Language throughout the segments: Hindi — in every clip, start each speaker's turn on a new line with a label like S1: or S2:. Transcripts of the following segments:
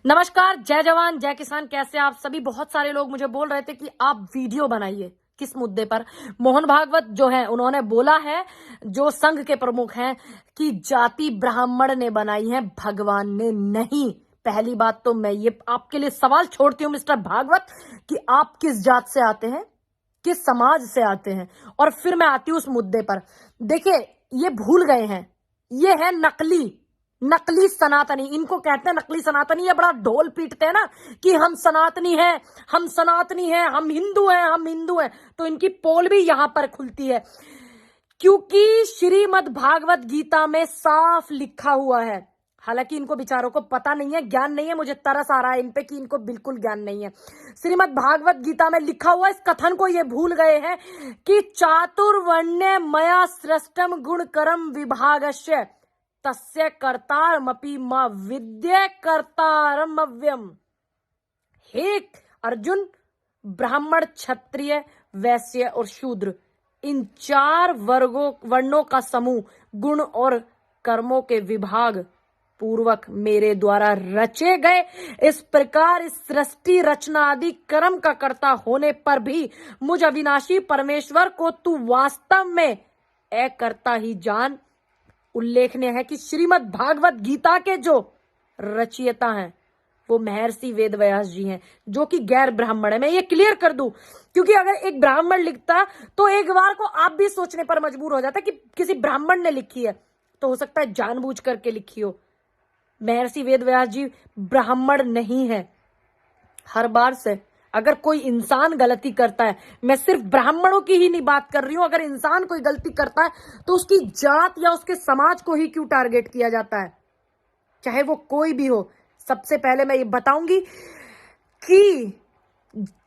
S1: नमस्कार, जय जवान जय किसान। कैसे आप सभी? बहुत सारे लोग मुझे बोल रहे थे कि आप वीडियो बनाइए। किस मुद्दे पर? मोहन भागवत जो है उन्होंने बोला है, जो संघ के प्रमुख हैं, कि जाति ब्राह्मण ने बनाई है, भगवान ने नहीं। पहली बात तो मैं ये आपके लिए सवाल छोड़ती हूँ मिस्टर भागवत कि आप किस जात से आते हैं, किस समाज से आते हैं। और फिर मैं आती हूँ उस मुद्दे पर। देखिए, ये भूल गए हैं, ये है नकली सनातनी। इनको कहते हैं नकली सनातनी। ये बड़ा ढोल पीटते हैं ना कि हम सनातनी हैं, हम सनातनी हैं, हम हिंदू हैं, हम हिंदू हैं। तो इनकी पोल भी यहां पर खुलती है, क्योंकि श्रीमद् भागवत गीता में साफ लिखा हुआ है। हालांकि इनको बेचारों को पता नहीं है, ज्ञान नहीं है। मुझे तरस आ रहा है इन पे कि इनको बिल्कुल ज्ञान नहीं है। श्रीमद् भागवत गीता में लिखा हुआ इस कथन को ये भूल गए हैं कि चातुर्वर्ण्य मया सृष्टम गुण कर्म विभागस्य तस्य कर्तारमपि म विद्ये कर्तारमव्यम। हे अर्जुन, ब्राह्मण, क्षत्रिय, वैश्य और शूद्र, इन चार वर्णों का समूह गुण और कर्मों के विभाग पूर्वक मेरे द्वारा रचे गए। इस प्रकार इस सृष्टि रचना आदि कर्म का कर्ता होने पर भी मुझ अविनाशी परमेश्वर को तू वास्तव में अकर्ता ही जान। उल्लेखनीय है कि श्रीमद् भागवत गीता के जो रचयिता हैं वो महर्षि वेदव्यास जी हैं, जो कि गैर ब्राह्मण है। मैं ये क्लियर कर दूं, क्योंकि अगर एक ब्राह्मण लिखता तो एक बार को आप भी सोचने पर मजबूर हो जाता कि किसी ब्राह्मण ने लिखी है, तो हो सकता है जानबूझ करके लिखी हो। महर्षि वेदव्यास जी ब्राह्मण नहीं है। हर बार से अगर कोई इंसान गलती करता है, मैं सिर्फ ब्राह्मणों की ही नहीं बात कर रही हूं, अगर इंसान कोई गलती करता है तो उसकी जात या उसके समाज को ही क्यों टारगेट किया जाता है, चाहे वो कोई भी हो। सबसे पहले मैं ये बताऊंगी कि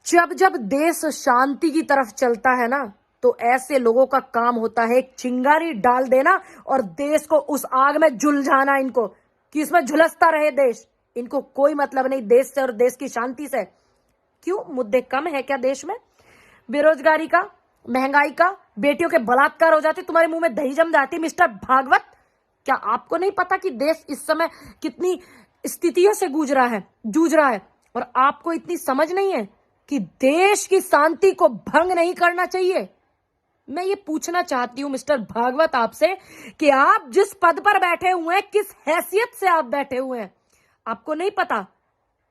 S1: जब जब देश शांति की तरफ चलता है ना, तो ऐसे लोगों का काम होता है एक चिंगारी डाल देना और देश को उस आग में झुलझाना, इनको कि इसमें झुलसता रहे देश। इनको कोई मतलब नहीं देश से और देश की शांति से। क्यों? मुद्दे कम है क्या देश में? बेरोजगारी का, महंगाई का, बेटियों के बलात्कार हो जाते, तुम्हारे मुंह में दही जम जाती। मिस्टर भागवत, क्या आपको नहीं पता कि देश इस समय कितनी स्थितियों से जूझ रहा है? और आपको इतनी समझ नहीं है कि देश की शांति को भंग नहीं करना चाहिए। मैं ये पूछना चाहती हूं मिस्टर भागवत आपसे कि आप जिस पद पर बैठे हुए हैं, किस हैसियत से आप बैठे हुए हैं? आपको नहीं पता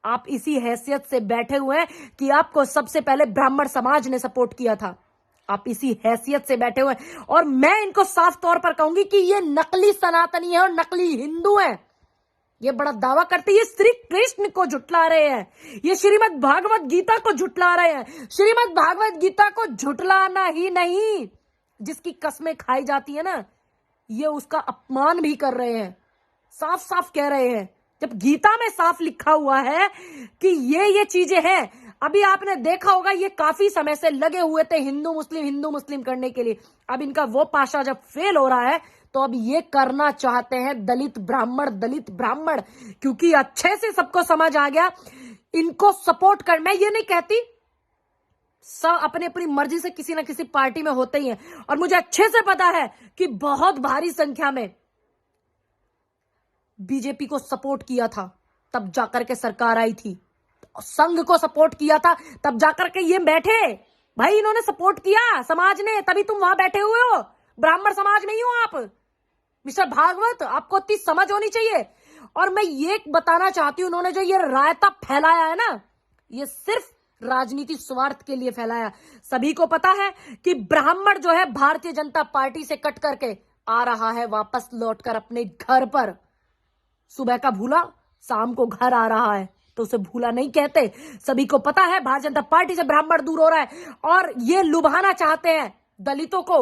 S1: आप इसी हैसियत से बैठे हुए हैं कि आपको सबसे पहले ब्राह्मण समाज ने सपोर्ट किया था। आप इसी हैसियत से बैठे हुए हैं। और मैं इनको साफ तौर पर कहूंगी कि ये नकली सनातनी है और नकली हिंदू है। ये बड़ा दावा करते हैं, ये श्री कृष्ण को झुटला रहे हैं, ये श्रीमद् भागवत गीता को झुटला रहे हैं। श्रीमद् भागवत गीता को झुटलाना ही नहीं, जिसकी कस्में खाई जाती है ना, ये उसका अपमान भी कर रहे हैं। साफ साफ कह रहे हैं, जब गीता में साफ लिखा हुआ है कि ये चीजें हैं। अभी आपने देखा होगा, ये काफी समय से लगे हुए थे हिंदू मुस्लिम करने के लिए। अब इनका वो पाशा जब फेल हो रहा है, तो अब ये करना चाहते हैं दलित ब्राह्मण, क्योंकि अच्छे से सबको समझ आ गया इनको सपोर्ट कर। मैं ये नहीं कहती सब अपनी अपनी मर्जी से किसी ना किसी पार्टी में होते ही हैं, और मुझे अच्छे से पता है कि बहुत भारी संख्या में बीजेपी को सपोर्ट किया था, तब जाकर के सरकार आई थी। संघ को सपोर्ट किया था, तब जाकर के ये बैठे। भाई, इन्होंने सपोर्ट किया समाज ने, तभी तुम वहां बैठे हुए हो। ब्राह्मण समाज नहीं हो आप। मिस्टर भागवत, आपको इतनी समझ होनी चाहिए। और मैं ये बताना चाहती हूं, उन्होंने जो ये रायता फैलाया है ना, ये सिर्फ राजनीति स्वार्थ के लिए फैलाया। सभी को पता है कि ब्राह्मण जो है भारतीय जनता पार्टी से कट करके आ रहा है वापस लौटकर अपने घर पर। सुबह का भूला शाम को घर आ रहा है, तो उसे भूला नहीं कहते। सभी को पता है भारतीय जनता पार्टी से ब्राह्मण दूर हो रहा है, और ये लुभाना चाहते हैं दलितों को,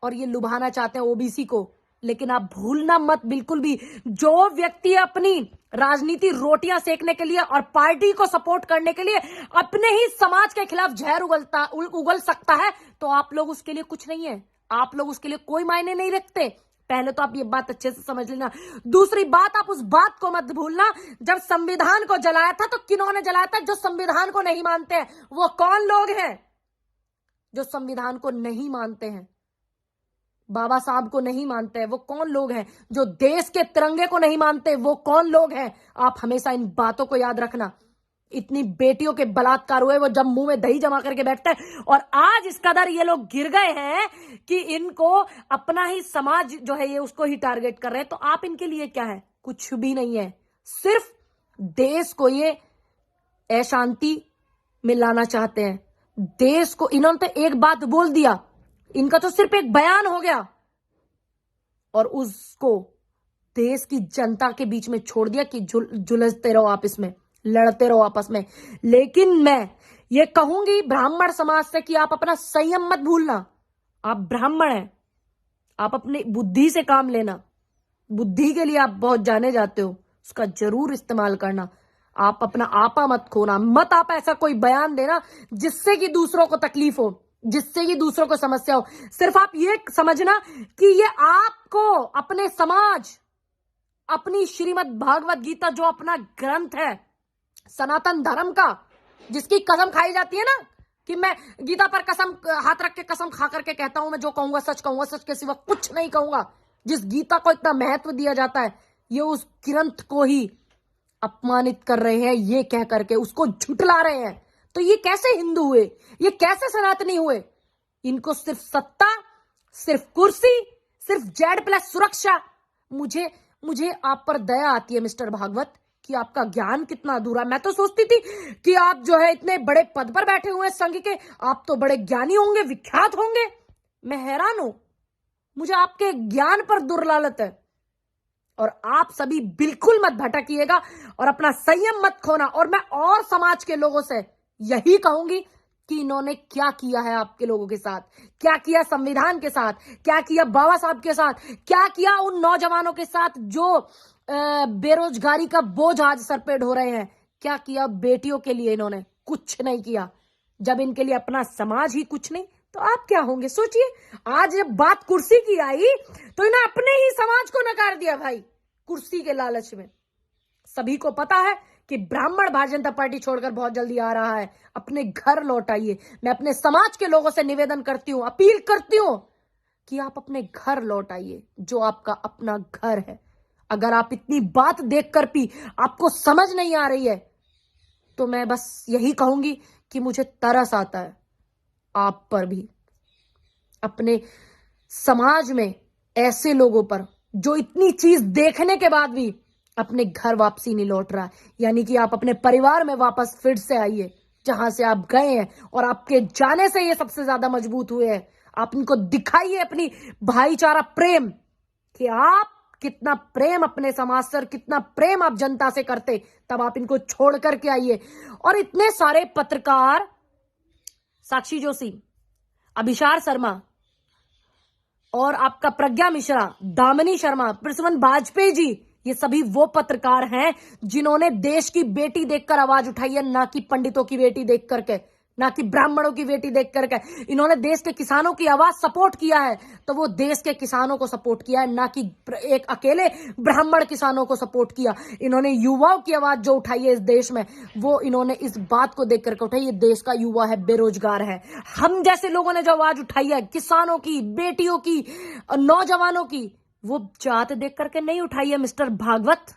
S1: और ये लुभाना चाहते हैं ओबीसी को। लेकिन आप भूलना मत बिल्कुल भी, जो व्यक्ति अपनी राजनीति रोटियां सेकने के लिए और पार्टी को सपोर्ट करने के लिए अपने ही समाज के खिलाफ जहर उगल सकता है, तो आप लोग उसके लिए कुछ नहीं है। आप लोग उसके लिए कोई मायने नहीं रखते। पहले तो आप ये बात अच्छे से समझ लेना। दूसरी बात, आप उस बात को मत भूलना, जब संविधान को जलाया था तो किन्होंने जलाया था? जो संविधान को नहीं मानते हैं। वो कौन लोग हैं जो संविधान को नहीं मानते हैं? बाबा साहब को नहीं मानते हैं वो कौन लोग हैं, जो देश के तिरंगे को नहीं मानते वो कौन लोग हैं। आप हमेशा इन बातों को याद रखना। इतनी बेटियों के बलात्कार हुए, वो जब मुंह में दही जमा करके बैठते हैं, और आज इस कदर ये लोग गिर गए हैं कि इनको अपना ही समाज जो है ये उसको ही टारगेट कर रहे हैं। तो आप इनके लिए क्या है? कुछ भी नहीं है। सिर्फ देश को ये अशांति में लाना चाहते हैं। देश को इन्होंने तो एक बात बोल दिया, इनका तो सिर्फ एक बयान हो गया और उसको देश की जनता के बीच में छोड़ दिया कि जुलझते रहो आप, इसमें लड़ते रहो आपस में। लेकिन मैं ये कहूंगी ब्राह्मण समाज से कि आप अपना संयम मत भूलना। आप ब्राह्मण हैं, आप अपनी बुद्धि से काम लेना। बुद्धि के लिए आप बहुत जाने जाते हो, उसका जरूर इस्तेमाल करना। आप अपना आपा मत खोना, मत आप ऐसा कोई बयान देना जिससे कि दूसरों को तकलीफ हो, जिससे कि दूसरों को समस्या हो। सिर्फ आप ये समझना कि ये आपको अपने समाज, अपनी श्रीमद् भागवत गीता जो अपना ग्रंथ है सनातन धर्म का, जिसकी कसम खाई जाती है ना कि मैं गीता पर कसम हाथ रख के कसम खा करके कहता हूं, मैं जो कहूंगा सच कहूंगा, सच के सिवा कुछ नहीं कहूंगा। जिस गीता को इतना महत्व दिया जाता है, ये उस ग्रंथ को ही अपमानित कर रहे हैं, ये कह करके उसको झुठला रहे हैं। तो ये कैसे हिंदू हुए? ये कैसे सनातनी हुए? इनको सिर्फ सत्ता, सिर्फ कुर्सी, सिर्फ Z+ सुरक्षा। मुझे आप पर दया आती है मिस्टर भागवत कि आपका ज्ञान कितना अधूरा। मैं तो सोचती थी कि आप जो है इतने बड़े पद पर बैठे हुए हैं संघ के, आप तो बड़े ज्ञानी होंगे, विख्यात होंगे। मैं हैरान हूं, मुझे आपके ज्ञान पर दुर्लालत है। और आप सभी बिल्कुल मत भटकिएगा और अपना संयम मत खोना। और मैं और समाज के लोगों से यही कहूंगी कि इन्होंने क्या किया है आपके लोगों के साथ, क्या किया संविधान के साथ, क्या किया बाबा साहब के साथ, क्या किया उन नौजवानों के साथ जो बेरोजगारी का बोझ आज सर पे ढो रहे हैं, क्या किया बेटियों के लिए? इन्होंने कुछ नहीं किया। जब इनके लिए अपना समाज ही कुछ नहीं, तो आप क्या होंगे? सोचिए, आज जब बात कुर्सी की आई तो इन्हें अपने ही समाज को नकार दिया भाई, कुर्सी के लालच में। सभी को पता है कि ब्राह्मण भारतीय जनता पार्टी छोड़कर बहुत जल्दी आ रहा है। अपने घर लौट आइए। मैं अपने समाज के लोगों से निवेदन करती हूं, अपील करती हूं कि आप अपने घर लौट आइए, जो आपका अपना घर है। अगर आप इतनी बात देखकर भी आपको समझ नहीं आ रही है, तो मैं बस यही कहूंगी कि मुझे तरस आता है आप पर भी, अपने समाज में ऐसे लोगों पर जो इतनी चीज देखने के बाद भी अपने घर वापसी नहीं लौट रहा। यानी कि आप अपने परिवार में वापस फिर से आइए, जहां से आप गए हैं, और आपके जाने से ये सबसे ज्यादा मजबूत हुए हैं। आप इनको दिखाइए अपनी भाईचारा प्रेम, कि आप कितना प्रेम अपने समाज से, कितना प्रेम आप जनता से करते, तब आप इनको छोड़ करके आइए। और इतने सारे पत्रकार, साक्षी जोशी, अभिषार शर्मा और आपका प्रज्ञा मिश्रा, दामिनी शर्मा, प्रसवन वाजपेयी जी, ये सभी वो पत्रकार हैं जिन्होंने देश की बेटी देखकर आवाज उठाई है, ना कि पंडितों की बेटी देख करके, ना कि ब्राह्मणों की बेटी देख करके। इन्होंने देश के किसानों की आवाज सपोर्ट किया है, तो वो देश के किसानों को सपोर्ट किया है, ना कि एक अकेले ब्राह्मण किसानों को सपोर्ट किया। इन्होंने युवाओं की आवाज जो उठाई है इस देश में, वो इन्होंने इस बात को देख करके उठाई, ये देश का युवा है, बेरोजगार है। हम जैसे लोगों ने जो आवाज उठाई है किसानों की, बेटियों की, नौजवानों की, वो जात देख करके नहीं उठाई है मिस्टर भागवत।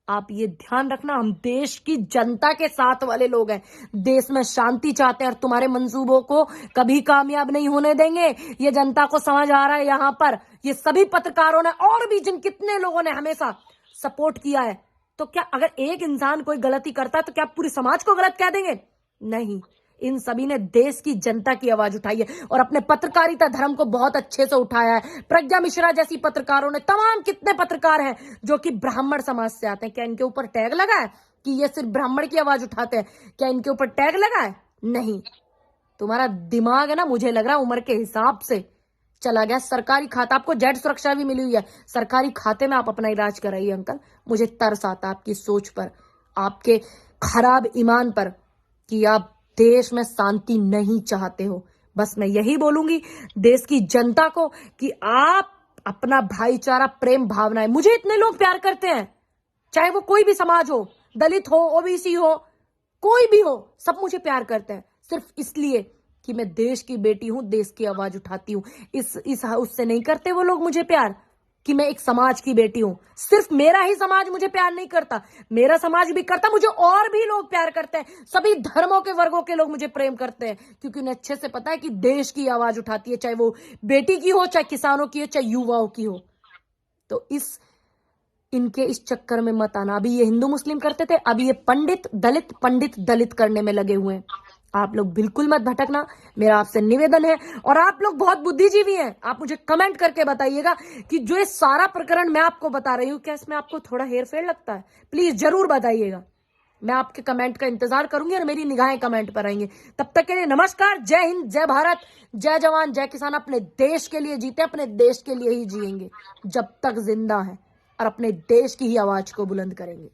S1: आप ये ध्यान रखना, हम देश की जनता के साथ वाले लोग हैं, देश में शांति चाहते हैं और तुम्हारे मंसूबों को कभी कामयाब नहीं होने देंगे। ये जनता को समझ आ रहा है। यहां पर ये सभी पत्रकारों ने और भी जिन कितने लोगों ने हमेशा सपोर्ट किया है, तो क्या अगर एक इंसान कोई गलती करता है तो क्या पूरी समाज को गलत कह देंगे? नहीं, इन सभी ने देश की जनता की आवाज उठाई है और अपने पत्रकारिता धर्म को बहुत अच्छे से उठाया है। प्रज्ञा मिश्रा जैसी पत्रकारों ने, तमाम कितने पत्रकार हैं जो कि ब्राह्मण समाज से आते हैं, क्या इनके ऊपर टैग लगा है कि ये सिर्फ ब्राह्मण की आवाज उठाते हैं? क्या इनके ऊपर टैग लगा है? नहीं। तुम्हारा दिमाग है ना, मुझे लग रहा है उम्र के हिसाब से चला गया। सरकारी खाता, आपको जेड सुरक्षा भी मिली हुई है, सरकारी खाते में आप अपना इलाज कराइए अंकल। मुझे तरस आता आपकी सोच पर, आपके खराब ईमान पर, कि आप देश में शांति नहीं चाहते हो। बस मैं यही बोलूंगी देश की जनता को कि आप अपना भाईचारा, प्रेम भावनाएं, मुझे इतने लोग प्यार करते हैं, चाहे वो कोई भी समाज हो, दलित हो, ओबीसी हो, कोई भी हो, सब मुझे प्यार करते हैं, सिर्फ इसलिए कि मैं देश की बेटी हूं, देश की आवाज उठाती हूं। इस उससे नहीं करते वो लोग मुझे प्यार कि मैं एक समाज की बेटी हूं। सिर्फ मेरा ही समाज मुझे प्यार नहीं करता, मेरा समाज भी करता, मुझे और भी लोग प्यार करते हैं। सभी धर्मों के वर्गों के लोग मुझे प्रेम करते हैं, क्योंकि उन्हें अच्छे से पता है कि देश की आवाज उठाती है, चाहे वो बेटी की हो, चाहे किसानों की हो, चाहे युवाओं की हो। तो इनके इस चक्कर में मत आना। अभी ये हिंदू मुस्लिम करते थे, अभी ये पंडित दलित करने में लगे हुए हैं। आप लोग बिल्कुल मत भटकना, मेरा आपसे निवेदन है। और आप लोग बहुत बुद्धिजीवी हैं, आप मुझे कमेंट करके बताइएगा कि जो ये सारा प्रकरण मैं आपको बता रही हूं, क्या इसमें आपको थोड़ा हेरफेर लगता है? प्लीज जरूर बताइएगा, मैं आपके कमेंट का इंतजार करूंगी और मेरी निगाहें कमेंट पर आएंगी। तब तक के लिए नमस्कार, जय हिंद, जय भारत, जय जवान, जय किसान। अपने देश के लिए जीते, अपने देश के लिए ही जिएंगे जब तक जिंदा है, और अपने देश की ही आवाज को बुलंद करेंगे।